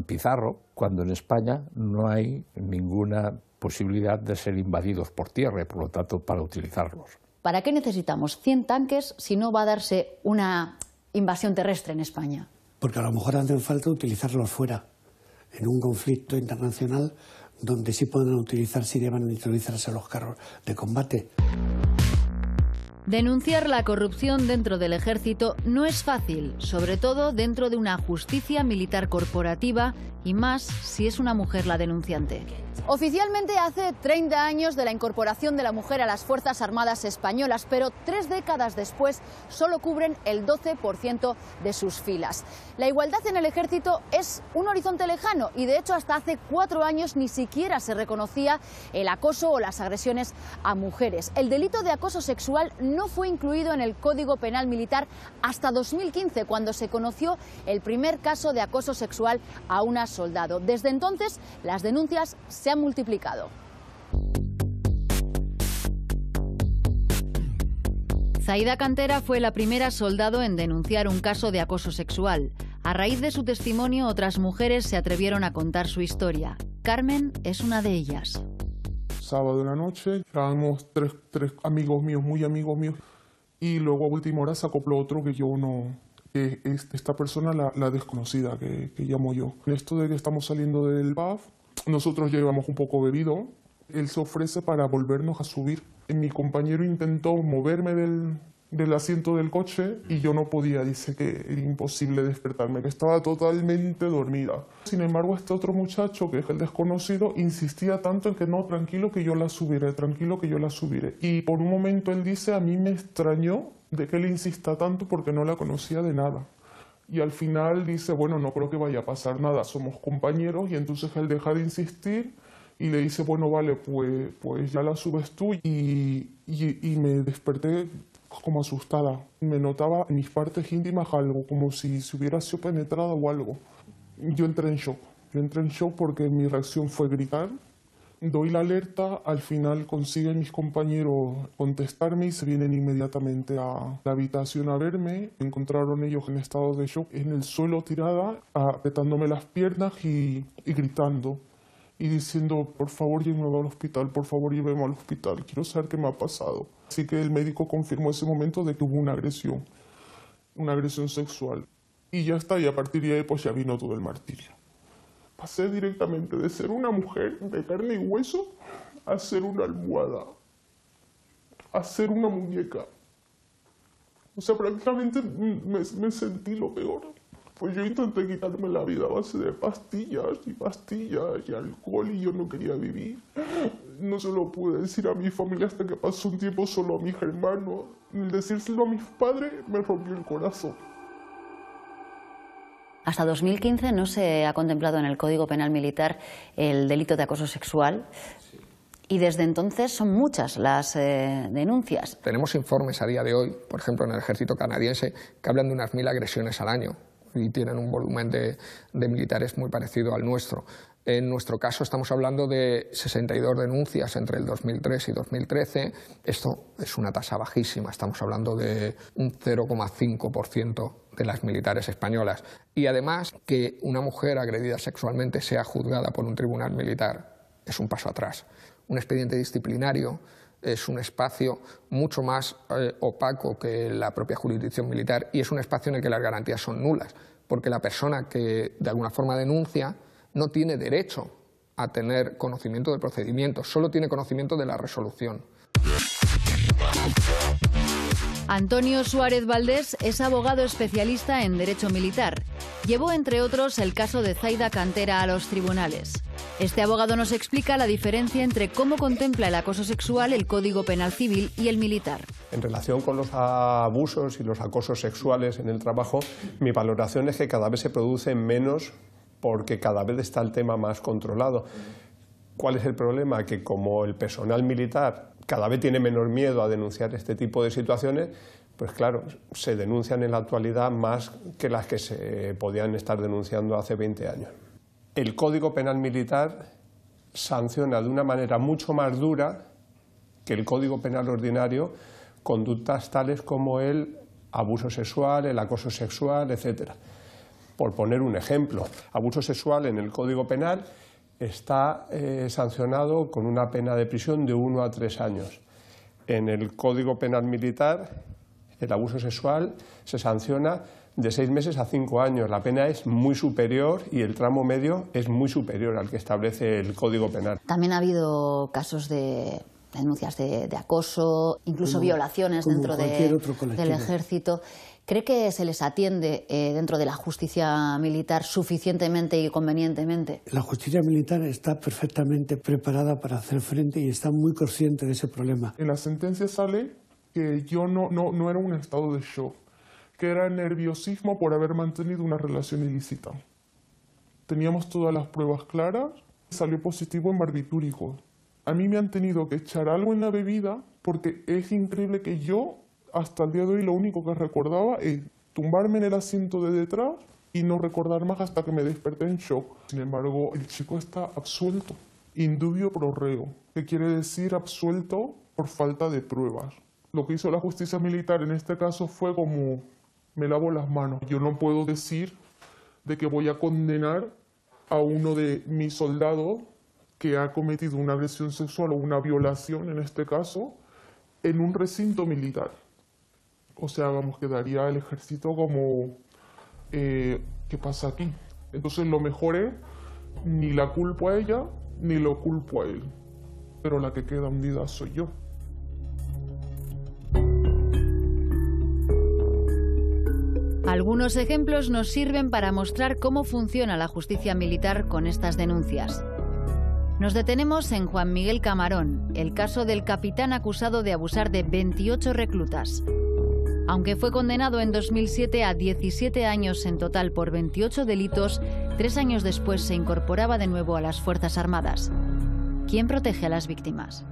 Pizarro, cuando en España no hay ninguna posibilidad de ser invadidos por tierra y, por lo tanto, para utilizarlos. ¿Para qué necesitamos 100 tanques si no va a darse una invasión terrestre en España? Porque a lo mejor hacen falta utilizarlos fuera, en un conflicto internacional donde sí pueden utilizar, sí deben utilizarse los carros de combate. Denunciar la corrupción dentro del ejército no es fácil, sobre todo dentro de una justicia militar corporativa y más si es una mujer la denunciante. Oficialmente hace 30 años de la incorporación de la mujer a las Fuerzas Armadas españolas, pero 3 décadas después solo cubren el 12% de sus filas. La igualdad en el ejército es un horizonte lejano y de hecho hasta hace 4 años ni siquiera se reconocía el acoso o las agresiones a mujeres. El delito de acoso sexual no fue incluido en el Código Penal Militar hasta 2015, cuando se conoció el primer caso de acoso sexual a una soldado. Desde entonces, las denuncias se han multiplicado. Zaida Cantera fue la primera soldado en denunciar un caso de acoso sexual. A raíz de su testimonio, otras mujeres se atrevieron a contar su historia. Carmen es una de ellas. Sábado en la noche, estábamos tres amigos míos, muy amigos míos, y luego a última hora se acopló otro que yo no... que es esta persona, la desconocida que llamo yo. En esto de que estamos saliendo del pub, nosotros ya íbamos un poco bebido. Él se ofrece para volvernos a subir. Mi compañero intentó moverme del asiento del coche y yo no podía. Dice que era imposible despertarme, que estaba totalmente dormida. Sin embargo, este otro muchacho, que es el desconocido, insistía tanto en que no, tranquilo que yo la subiré, tranquilo que yo la subiré. Y por un momento él dice, a mí me extrañó de que él insista tanto porque no la conocía de nada. Y al final dice, bueno, no creo que vaya a pasar nada, somos compañeros, y entonces él deja de insistir y le dice, bueno, vale, pues ya la subes tú. Y me desperté como asustada. Me notaba en mis partes íntimas algo, como si se hubiera sido penetrada o algo. Yo entré en shock porque mi reacción fue gritar. Doy la alerta, al final consiguen mis compañeros contestarme y se vienen inmediatamente a la habitación a verme. Encontraron ellos en estado de shock, en el suelo tirada, apretándome las piernas y gritando. Y diciendo, por favor, llévame al hospital, por favor, llévame al hospital, quiero saber qué me ha pasado. Así que el médico confirmó ese momento de que hubo una agresión sexual. Y ya está, y a partir de ahí pues ya vino todo el martirio. Pasé directamente de ser una mujer de carne y hueso a ser una almohada. hacer una muñeca. O sea, prácticamente me sentí lo peor. Pues yo intenté quitarme la vida a base de pastillas y alcohol, y yo no quería vivir. No se lo pude decir a mi familia hasta que pasó un tiempo, solo a mis hermanos. El decírselo a mis padres me rompió el corazón. Hasta 2015 no se ha contemplado en el Código Penal Militar el delito de acoso sexual. Y desde entonces son muchas las denuncias. Tenemos informes a día de hoy, por ejemplo en el ejército canadiense, que hablan de unas 1000 agresiones al año y tienen un volumen de militares muy parecido al nuestro. En nuestro caso estamos hablando de 62 denuncias entre el 2003 y 2013. Esto es una tasa bajísima, estamos hablando de un 0,5% de las militares españolas. Y además, que una mujer agredida sexualmente sea juzgada por un tribunal militar es un paso atrás. Un expediente disciplinario es un espacio mucho más opaco que la propia jurisdicción militar, y es un espacio en el que las garantías son nulas, porque la persona que de alguna forma denuncia no tiene derecho a tener conocimiento del procedimiento, solo tiene conocimiento de la resolución. Antonio Suárez Valdés es abogado especialista en derecho militar. Llevó, entre otros, el caso de Zaida Cantera a los tribunales. Este abogado nos explica la diferencia entre cómo contempla el acoso sexual el Código Penal Civil y el militar. En relación con los abusos y los acosos sexuales en el trabajo, mi valoración es que cada vez se producen menos porque cada vez está el tema más controlado. ¿Cuál es el problema? Que como el personal militar cada vez tiene menos miedo a denunciar este tipo de situaciones, pues claro, se denuncian en la actualidad más que las que se podían estar denunciando hace 20 años. El Código Penal Militar sanciona de una manera mucho más dura que el Código Penal ordinario conductas tales como el abuso sexual, el acoso sexual, etc. Por poner un ejemplo, abuso sexual en el Código Penal está sancionado con una pena de prisión de 1 a 3 años. En el Código Penal Militar, el abuso sexual se sanciona de 6 meses a 5 años. La pena es muy superior y el tramo medio es muy superior al que establece el Código Penal. También ha habido casos de denuncias de acoso, incluso violaciones dentro del ejército. ¿Cree que se les atiende dentro de la justicia militar suficientemente y convenientemente? La justicia militar está perfectamente preparada para hacer frente y está muy consciente de ese problema. En la sentencia sale que yo no era un estado de shock, que era nerviosismo por haber mantenido una relación ilícita. Teníamos todas las pruebas claras, salió positivo en barbitúrico. A mí me han tenido que echar algo en la bebida porque es increíble que yo, hasta el día de hoy, lo único que recordaba es tumbarme en el asiento de detrás y no recordar más hasta que me desperté en shock. Sin embargo, el chico está absuelto, indubio pro reo, que quiere decir absuelto por falta de pruebas. Lo que hizo la justicia militar en este caso fue como, me lavo las manos. Yo no puedo decir de que voy a condenar a uno de mis soldados que ha cometido una agresión sexual o una violación, en este caso, en un recinto militar. O sea, vamos, quedaría el ejército como, ¿qué pasa aquí? Entonces lo mejor es, ni la culpo a ella, ni lo culpo a él. Pero la que queda hundida soy yo. Algunos ejemplos nos sirven para mostrar cómo funciona la justicia militar con estas denuncias. Nos detenemos en Juan Miguel Camarón, el caso del capitán acusado de abusar de 28 reclutas. Aunque fue condenado en 2007 a 17 años en total por 28 delitos, 3 años después se incorporaba de nuevo a las Fuerzas Armadas. ¿Quién protege a las víctimas?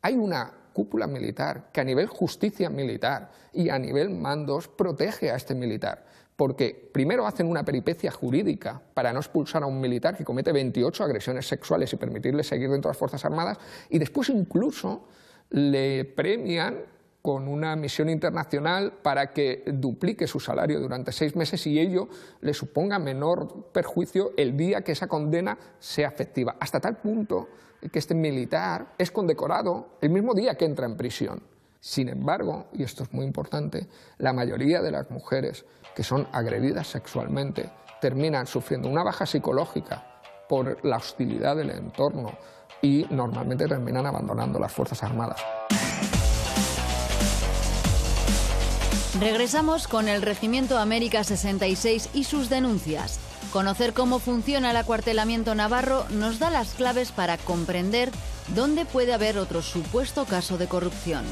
Hay una cúpula militar que a nivel justicia militar y a nivel mandos protege a este militar. Porque primero hacen una peripecia jurídica para no expulsar a un militar que comete 28 agresiones sexuales y permitirle seguir dentro de las Fuerzas Armadas, y después incluso le premian con una misión internacional para que duplique su salario durante 6 meses y ello le suponga menor perjuicio el día que esa condena sea efectiva. Hasta tal punto que este militar es condecorado el mismo día que entra en prisión. Sin embargo, y esto es muy importante, la mayoría de las mujeres que son agredidas sexualmente terminan sufriendo una baja psicológica por la hostilidad del entorno y normalmente terminan abandonando las Fuerzas Armadas. Regresamos con el Regimiento América 66 y sus denuncias. Conocer cómo funciona el acuartelamiento navarro nos da las claves para comprender dónde puede haber otro supuesto caso de corrupción.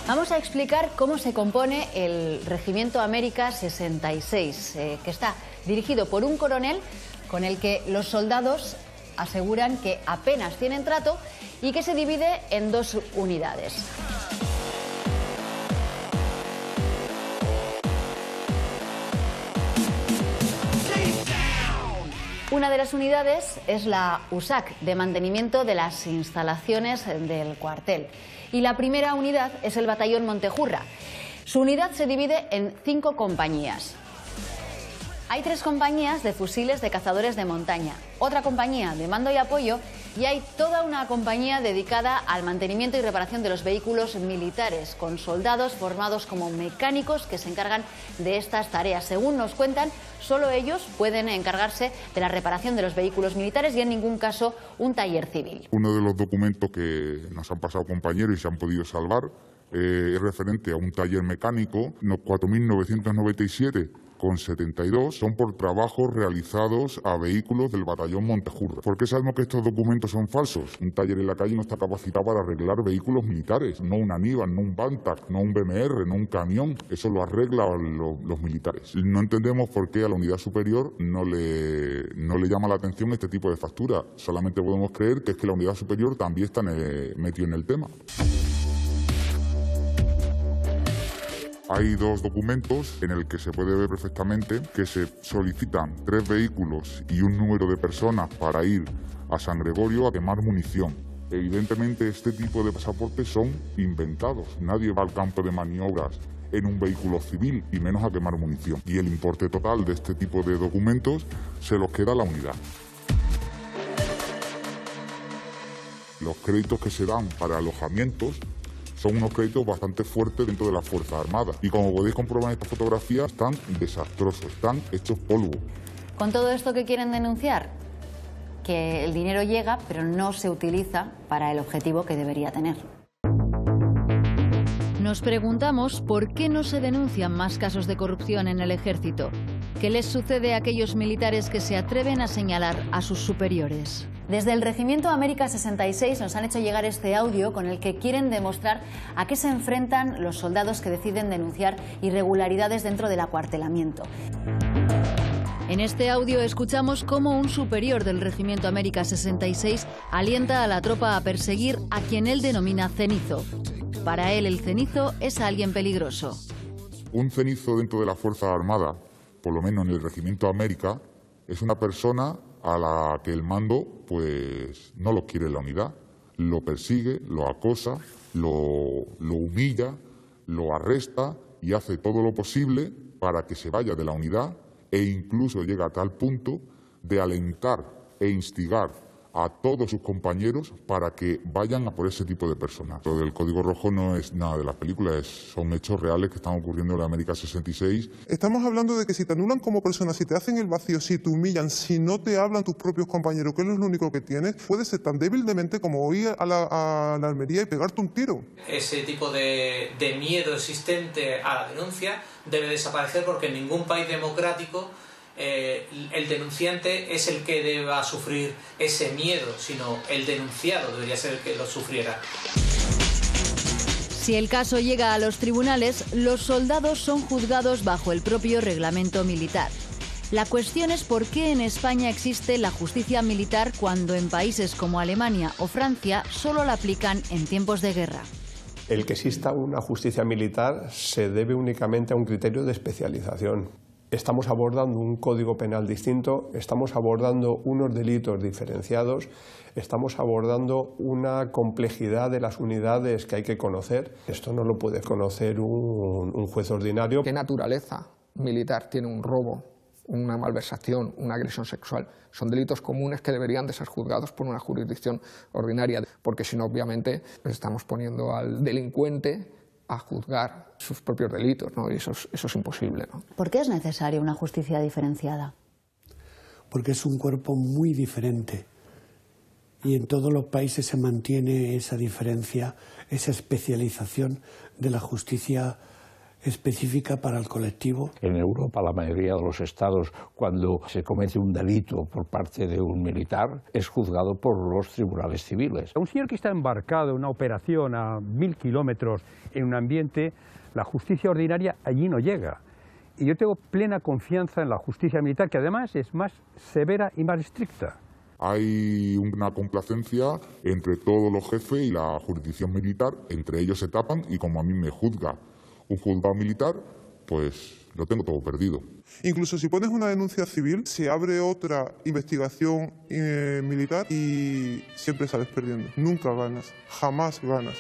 Vamos a explicar cómo se compone el Regimiento América 66, que está dirigido por un coronel con el que los soldados aseguran que apenas tienen trato y que se divide en 2 unidades. Una de las unidades es la USAC, de mantenimiento de las instalaciones del cuartel. Y la primera unidad es el Batallón Montejurra. Su unidad se divide en 5 compañías. Hay 3 compañías de fusiles de cazadores de montaña, otra compañía de mando y apoyo y hay toda una compañía dedicada al mantenimiento y reparación de los vehículos militares, con soldados formados como mecánicos que se encargan de estas tareas. Según nos cuentan, solo ellos pueden encargarse de la reparación de los vehículos militares y en ningún caso un taller civil. Uno de los documentos que nos han pasado compañeros y se han podido salvar es referente a un taller mecánico, 4.997,72, son por trabajos realizados a vehículos del batallón Montejurra. ¿Por qué sabemos que estos documentos son falsos? Un taller en la calle no está capacitado para arreglar vehículos militares, no un Aníbal, no un Bantac, no un BMR, no un camión. Eso lo arreglan los militares. No entendemos por qué a la unidad superior no le llama la atención este tipo de factura. Solamente podemos creer que es que la unidad superior también está metido en el tema. Hay 2 documentos en el que se puede ver perfectamente que se solicitan 3 vehículos y un número de personas para ir a San Gregorio a quemar munición. Evidentemente este tipo de pasaportes son inventados. Nadie va al campo de maniobras en un vehículo civil y menos a quemar munición. Y el importe total de este tipo de documentos se los queda a la unidad. Los créditos que se dan para alojamientos son unos créditos bastante fuertes dentro de las Fuerzas Armadas. Y como podéis comprobar en esta fotografía, están desastrosos, están hechos polvo. ¿Con todo esto qué quieren denunciar? Que el dinero llega, pero no se utiliza para el objetivo que debería tener. Nos preguntamos por qué no se denuncian más casos de corrupción en el ejército. ¿Qué les sucede a aquellos militares que se atreven a señalar a sus superiores? Desde el Regimiento América 66 nos han hecho llegar este audio con el que quieren demostrar a qué se enfrentan los soldados que deciden denunciar irregularidades dentro del acuartelamiento. En este audio escuchamos cómo un superior del Regimiento América 66 alienta a la tropa a perseguir a quien él denomina cenizo. Para él el cenizo es alguien peligroso. Un cenizo dentro de la Fuerza Armada, por lo menos en el Regimiento América, es una persona a la que el mando pues no lo quiere en la unidad, lo persigue, lo acosa, lo humilla, lo arresta y hace todo lo posible para que se vaya de la unidad e incluso llega a tal punto de alentar e instigar a todos sus compañeros para que vayan a por ese tipo de personas. Lo del Código Rojo no es nada de las películas, son hechos reales que están ocurriendo en la América 66. Estamos hablando de que si te anulan como persona, si te hacen el vacío, si te humillan, si no te hablan tus propios compañeros, que es lo único que tienes, puedes ser tan débil de mente como ir a la almería y pegarte un tiro. Ese tipo de miedo existente a la denuncia debe desaparecer porque en ningún país democrático el denunciante es el que deba sufrir ese miedo, sino el denunciado debería ser el que lo sufriera. Si el caso llega a los tribunales, los soldados son juzgados bajo el propio reglamento militar. La cuestión es por qué en España existe la justicia militar cuando en países como Alemania o Francia solo la aplican en tiempos de guerra. El que exista una justicia militar se debe únicamente a un criterio de especialización. Estamos abordando un código penal distinto, estamos abordando unos delitos diferenciados, estamos abordando una complejidad de las unidades que hay que conocer. Esto no lo puede conocer un juez ordinario. ¿Qué naturaleza militar tiene un robo, una malversación, una agresión sexual? Son delitos comunes que deberían de ser juzgados por una jurisdicción ordinaria, porque si no, obviamente, estamos poniendo al delincuente a juzgar sus propios delitos, ¿no? Y eso es imposible, ¿no? ¿Por qué es necesaria una justicia diferenciada? Porque es un cuerpo muy diferente y en todos los países se mantiene esa diferencia, esa especialización de la justicia específica para el colectivo. En Europa, la mayoría de los estados, cuando se comete un delito por parte de un militar, es juzgado por los tribunales civiles. Un señor que está embarcado en una operación a 1000 kilómetros en un ambiente, la justicia ordinaria allí no llega. Y yo tengo plena confianza en la justicia militar, que además es más severa y más estricta. Hay una complacencia entre todos los jefes y la jurisdicción militar, entre ellos se tapan y como a mí me juzga un juzgado militar, pues lo tengo todo perdido. Incluso si pones una denuncia civil, se abre otra investigación militar y siempre sales perdiendo. Nunca ganas, jamás ganas.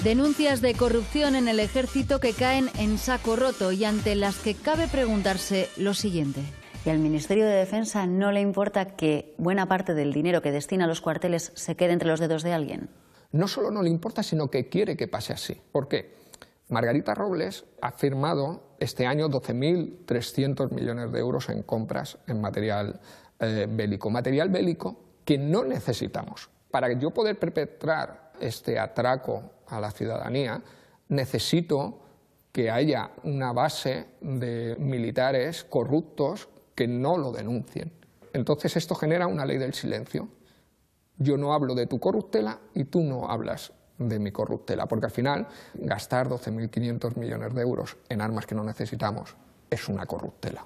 Denuncias de corrupción en el ejército que caen en saco roto y ante las que cabe preguntarse lo siguiente. ¿Y al Ministerio de Defensa no le importa que buena parte del dinero que destina a los cuarteles se quede entre los dedos de alguien? No solo no le importa, sino que quiere que pase así. ¿Por qué? Margarita Robles ha firmado este año 12.300 millones de euros en compras en material bélico. Material bélico que no necesitamos. Para yo poder perpetrar este atraco a la ciudadanía, necesito que haya una base de militares corruptos que no lo denuncien. Entonces esto genera una ley del silencio. Yo no hablo de tu corruptela y tú no hablas de mi corruptela, porque al final gastar 12.500 millones de euros en armas que no necesitamos es una corruptela.